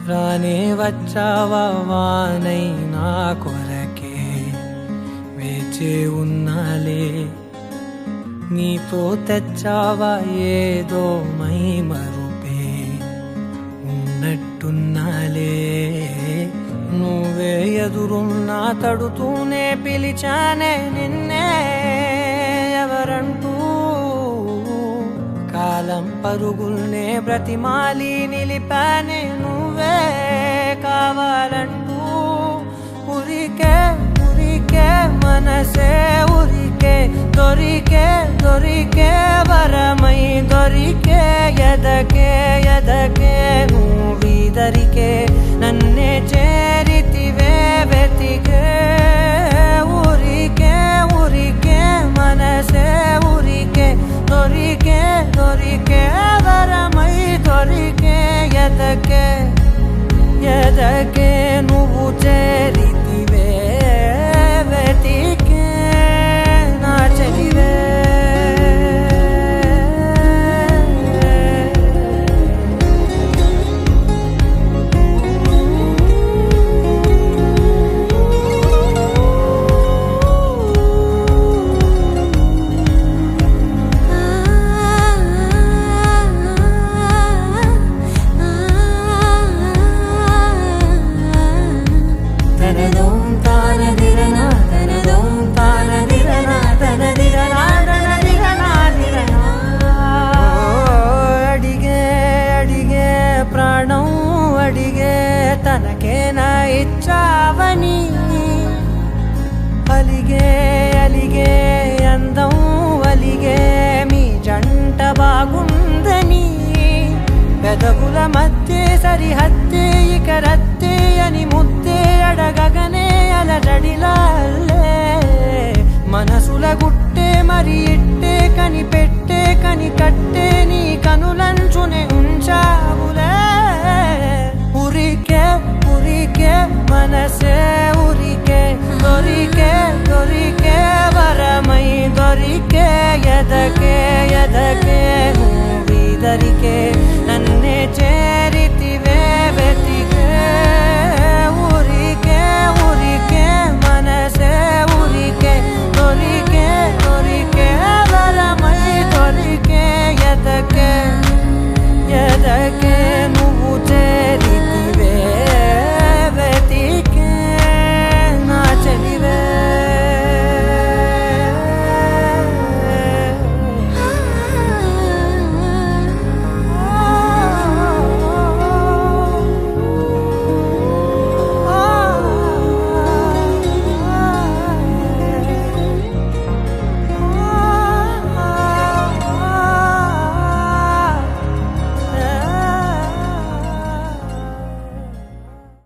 రానే వచ్చావా వానై నా కొరకే వేచే ఉన్నాలే నీతో తెచ్చావా ఏదో మై మరుపే ఉన్నట్టున్నాలే నువ్వే ఎదురున్నా తడుతూనే పిలిచానే నిన్నే ఎవరంటూ కాలం పరుగుల్నే బ్రతిమాలి నిలిపానే నువ్వే కావాలంటూ ఉరికే ఉరికే మనసే ఉరికే దొరికే దొరికే వరమై దొరికే ఎదకే ఎదకే నువ్విదరికే నన్నే చేరితివే వెతికే ఉరికే ఉరికే మనసే ఉరికే దొరికే దొరికే వరమై దొరికే ఎదకే ఎదకే నువ్వు చేరితివే వెతికే నా చెలివే తనకేనా ఇచ్చావని అలిగే అలిగే అందం అలిగే మీ జంట బాగుందని పెదవుల మధ్య సరిహద్దే ఇక రద్దే అని ముద్దే అడగగనే అలజడిలాలే మనసుల గుట్టే మరి ఇట్టే కనిపెట్టే కని కట్టే నీ కనులంచునే ఉంచావులే ఉరికే ఉరికే మనసే ఉరికే దొరికే దొరికే